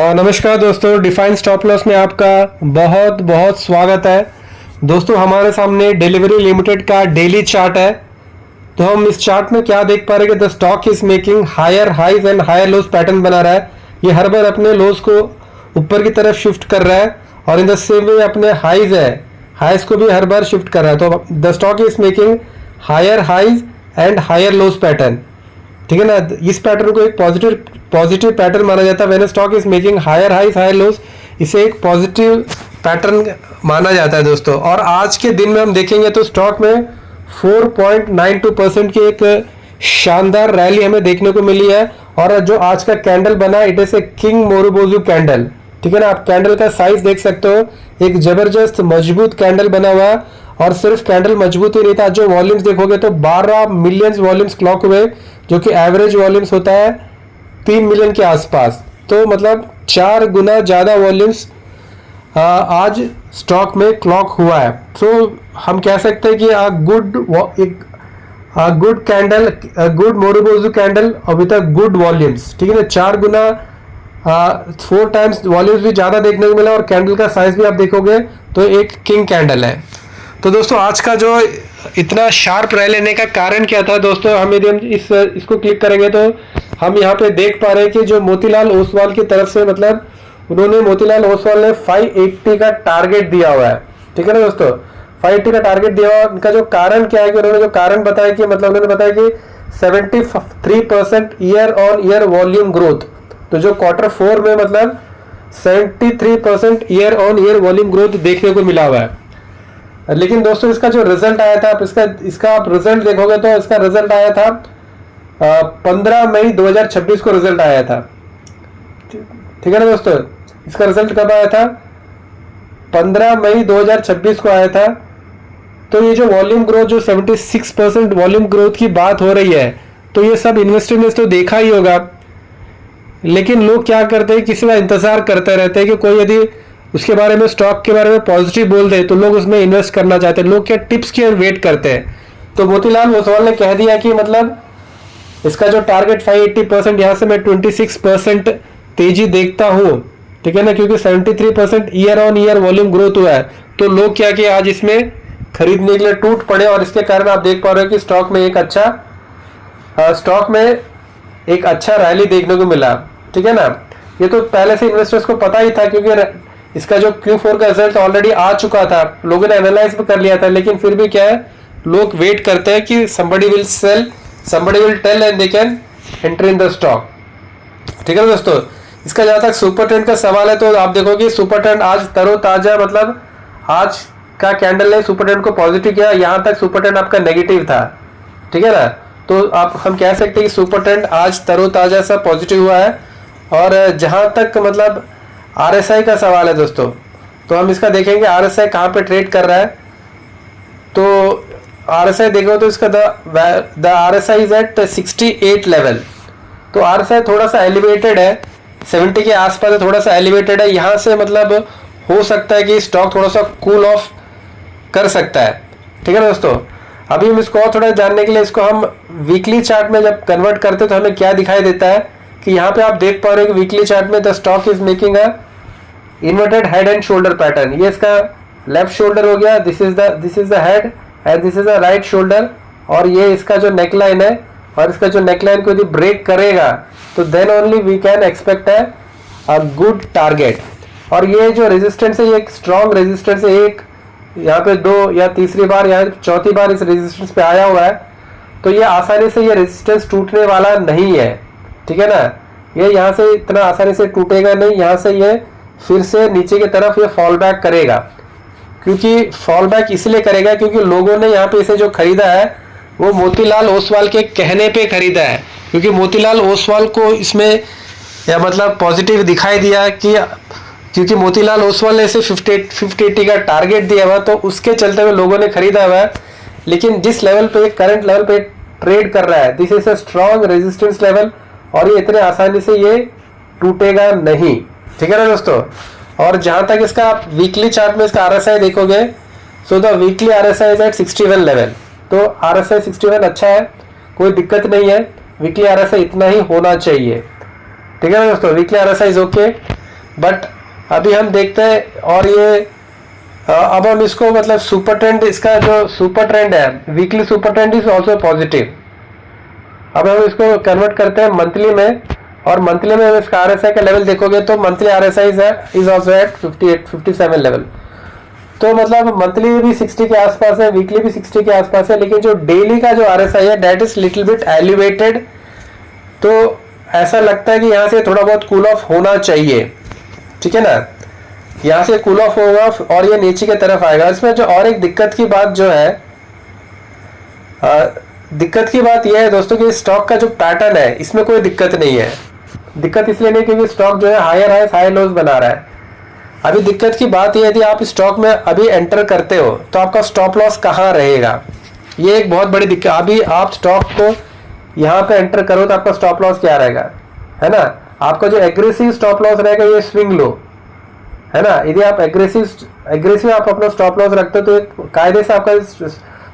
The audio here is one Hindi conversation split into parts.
नमस्कार दोस्तों, डिफाइन स्टॉप लॉस में आपका बहुत बहुत स्वागत है। दोस्तों, हमारे सामने डिलीवरी लिमिटेड का डेली चार्ट है। तो हम इस चार्ट में क्या देख पा रहे हैं कि the stock is making higher highs and higher lows pattern बना रहा है। ये हर बार अपने लोज को ऊपर की तरफ शिफ्ट कर रहा है और इन द सेम वे अपने हाइज को भी हर बार शिफ्ट कर रहा है। तो the stock is making higher highs and higher lows pattern, ठीक है ना। इस पैटर्न को एक पॉजिटिव पैटर्न माना जाता है। When stock is making higher highs higher lows, इसे एक पॉजिटिव पैटर्न माना जाता है दोस्तों। और आज के दिन में हम देखेंगे तो स्टॉक में 4.92% की एक शानदार रैली हमें देखने को मिली है। और जो आज का कैंडल बना, it is a king marubozu candle, ठीक है ना। आप कैंडल का साइज देख सकते हो, एक जबरदस्त मजबूत कैंडल बना हुआ। और सिर्फ कैंडल मजबूत ही नहीं था, जो वॉल्यूम्स देखोगे तो 12 मिलियन वॉल्यूम्स क्लॉक हुए, जो कि एवरेज वॉल्यूम्स होता है 3 मिलियन के आसपास। तो मतलब 4 गुना ज़्यादा वॉल्यूम्स आज स्टॉक में क्लॉक हुआ है। तो हम कह सकते हैं कि good candle, good marubozu candle with a good volumes, ठीक है ना। 4 गुना 4 टाइम्स वॉल्यूम्स भी ज़्यादा देखने को मिला और कैंडल का साइज भी आप देखोगे तो एक किंग कैंडल है। तो दोस्तों, आज का जो इतना शार्प रैली लेने का कारण क्या था दोस्तों, हम यदि हम इसको क्लिक करेंगे तो हम यहाँ पे देख पा रहे हैं कि जो मोतीलाल ओसवाल की तरफ से, मतलब उन्होंने मोतीलाल ओसवाल ने 580 का टारगेट दिया हुआ है, ठीक है ना दोस्तों। 580 का टारगेट दिया हुआ। उनका जो कारण क्या है कि उन्होंने जो कारण बताया कि मतलब उन्होंने बताया कि 73% year on year volume growth. तो जो Q4 में मतलब 73% year on year volume growth देखने को मिला हुआ है। लेकिन दोस्तों, इसका जो रिजल्ट आया था, आप इसका आप रिजल्ट देखोगे तो इसका रिजल्ट आया था 15 मई 2026 को रिजल्ट आया था, ठीक है ना दोस्तों। इसका रिजल्ट कब आया था? 15 मई 2026 को आया था। तो ये जो वॉल्यूम ग्रोथ, जो 76% वॉल्यूम ग्रोथ की बात हो रही है, तो ये सब इन्वेस्टर ने तो देखा ही होगा। लेकिन लोग क्या करते हैं, किसी का इंतजार करते रहते हैं कि कोई यदि उसके बारे में, स्टॉक के बारे में पॉजिटिव बोल दे तो लोग उसमें इन्वेस्ट करना चाहते हैं। लोग क्या टिप्स के वेट करते हैं। तो मोतीलाल ओसवाल ने कह दिया कि मतलब इसका जो टारगेट 580%, यहाँ से मैं 26% तेजी देखता हूँ, ठीक है ना, क्योंकि 73% year on year volume growth हुआ है। तो लोग क्या कि आज इसमें खरीदने के लिए टूट पड़े और इसके कारण आप देख पा रहे हो कि स्टॉक में एक अच्छा रैली देखने को मिला, ठीक है ना। ये तो पहले से इन्वेस्टर्स को पता ही था, क्योंकि इसका जो Q4 का रिजल्ट ऑलरेडी आ चुका था, लोगों ने एनालाइज भी कर लिया था। लेकिन फिर भी क्या है, लोग वेट करते हैं कि somebody will tell and they can enter in the stock, ठीक है ना दोस्तों। इसका जहां तक सुपर ट्रेंड का सवाल है, तो आप देखोगे सुपर ट्रेंड आज तरोताजा, मतलब आज का कैंडल ने सुपर ट्रेंड को पॉजिटिव किया। यहां तक सुपर ट्रेंड आपका नेगेटिव था, ठीक है ना। तो हम कह सकते हैं कि सुपर ट्रेंड आज तरोताजा सा पॉजिटिव हुआ है। और जहां तक मतलब RSI का सवाल है दोस्तों, तो हम इसका देखेंगे RSI कहाँ पे ट्रेड कर रहा है। तो RSI देखो तो इसका the RSI is at 68 level. तो RSI थोड़ा सा एलिवेटेड है, 70 के आसपास थोड़ा सा एलिवेटेड है। यहाँ से मतलब हो सकता है कि स्टॉक थोड़ा सा कूल ऑफ कर सकता है, ठीक है ना दोस्तों। अभी हम इसको और थोड़ा जानने के लिए इसको हम वीकली चार्ट में जब कन्वर्ट करते तो हमें क्या दिखाई देता है कि यहाँ पे आप देख पा रहे हो कि वीकली चार्ट में the stock is making a inverted head and shoulder pattern. ये इसका लेफ्ट शोल्डर हो गया, this is the head and this is the right shoulder. और ये इसका जो नेकलाइन है, और इसका जो नेकलाइन को यदि ब्रेक करेगा तो then only we can expect a good target. और ये जो रेजिस्टेंस है, ये एक स्ट्रॉन्ग रेजिस्टेंस है। एक यहाँ पे 2 या तीसरी बार या चौथी बार इस रेजिस्टेंस पे आया हुआ है। तो ये आसानी से ये रेजिस्टेंस टूटने वाला नहीं है, ठीक है ना। ये यहाँ से इतना आसानी से टूटेगा नहीं, यहाँ से ये फिर से नीचे की तरफ ये फॉल बैक करेगा। क्योंकि फॉल बैक इसलिए करेगा क्योंकि लोगों ने यहाँ पे इसे जो खरीदा है वो मोतीलाल ओसवाल के कहने पे खरीदा है। क्योंकि मोतीलाल ओसवाल को इसमें या मतलब पॉजिटिव दिखाई दिया कि क्योंकि मोतीलाल ओसवाल ने इसे 580 का टारगेट दिया हुआ, तो उसके चलते हुए लोगों ने खरीदा हुआ है। लेकिन जिस लेवल पे, करंट लेवल पे ट्रेड कर रहा है, this is a strong resistance level, और ये इतने आसानी से ये टूटेगा नहीं, ठीक है ना दोस्तों। और जहां तक इसका वीकली चार्ट में इसका RSI देखोगे, so the weekly RSI is at 61 level. तो RSI 61 अच्छा है, कोई दिक्कत नहीं है। वीकली RSI इतना ही होना चाहिए, ठीक है ना दोस्तों। Weekly RSI is okay. But अभी हम देखते हैं, और ये अब हम इसको मतलब सुपर ट्रेंड, इसका जो सुपर ट्रेंड है weekly super trend is also positive. अब हम इसको कन्वर्ट करते हैं मंथली में, और मंथली में इसका RSI का लेवल देखोगे तो monthly RSI is also eight 57 level. तो मतलब मंथली भी 60 के आसपास है, वीकली भी 60 के आसपास है, लेकिन जो डेली का जो RSI है that is little bit elevated. तो ऐसा लगता है कि यहाँ से थोड़ा बहुत कूल ऑफ होना चाहिए, ठीक है ना, यहाँ से कूल ऑफ होगा और ये नीचे की तरफ आएगा। इसमें जो और एक दिक्कत की बात जो है, दिक्कत की बात यह है दोस्तों कि स्टॉक का जो पैटर्न है इसमें कोई दिक्कत नहीं है। दिक्कत इसलिए नहीं क्योंकि स्टॉक जो है हायर हाई हाई लोज बना रहा है। अभी दिक्कत की बात यह है यदि आप स्टॉक में अभी एंटर करते हो तो आपका स्टॉप लॉस कहाँ रहेगा, ये एक बहुत बड़ी दिक्कत। अभी आप स्टॉक को यहाँ पे एंटर करो तो आपका स्टॉप लॉस क्या रहेगा, है ना। आपका जो एग्रेसिव स्टॉप लॉस रहेगा ये स्विंग लो, है ना। यदि आप एग्रेसिव आप अपना स्टॉप लॉस रखते हो तो एक कायदे से आपका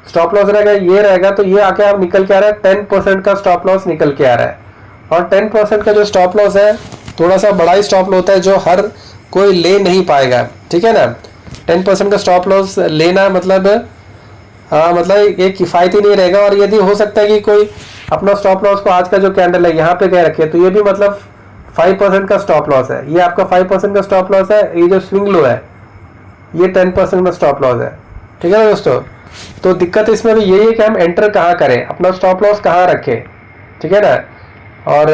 स्टॉप लॉस रहेगा ये रहेगा। तो ये आके आप निकल के आ रहा है 10% का स्टॉप लॉस निकल के आ रहा है। और 10% का जो स्टॉप लॉस है थोड़ा सा बड़ा ही स्टॉप लॉस होता है जो हर कोई ले नहीं पाएगा, ठीक है ना। 10% का स्टॉप लॉस लेना मतलब मतलब ये किफ़ायती नहीं रहेगा। और यदि हो सकता है कि कोई अपना स्टॉप लॉस को आज का जो कैंडल है यहाँ पे कह रखे तो ये भी मतलब 5% का स्टॉप लॉस है। ये आपका 5% का स्टॉप लॉस है। ये जो स्विंग लो है ये 10% का स्टॉप लॉस है, ठीक है ना दोस्तों। तो दिक्कत इसमें भी यही है कि हम एंटर कहाँ करें, अपना स्टॉप लॉस कहाँ रखें, ठीक है ना। और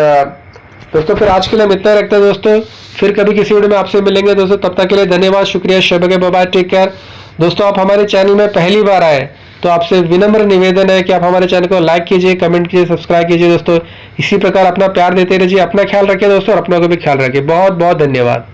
दोस्तों फिर आज के लिए हम इतना रखते हैं दोस्तों, फिर कभी किसी वीडियो में आपसे मिलेंगे दोस्तों। तब तक के लिए धन्यवाद, शुक्रिया, शब्बे बाय, टेक केयर। दोस्तों आप हमारे चैनल में पहली बार आए तो आपसे विनम्र निवेदन है कि आप हमारे चैनल को लाइक कीजिए, कमेंट कीजिए, सब्सक्राइब कीजिए दोस्तों। इसी प्रकार अपना प्यार देते रहिए, अपना ख्याल रखिए दोस्तों और अपनों का भी ख्याल रखिए। बहुत बहुत धन्यवाद।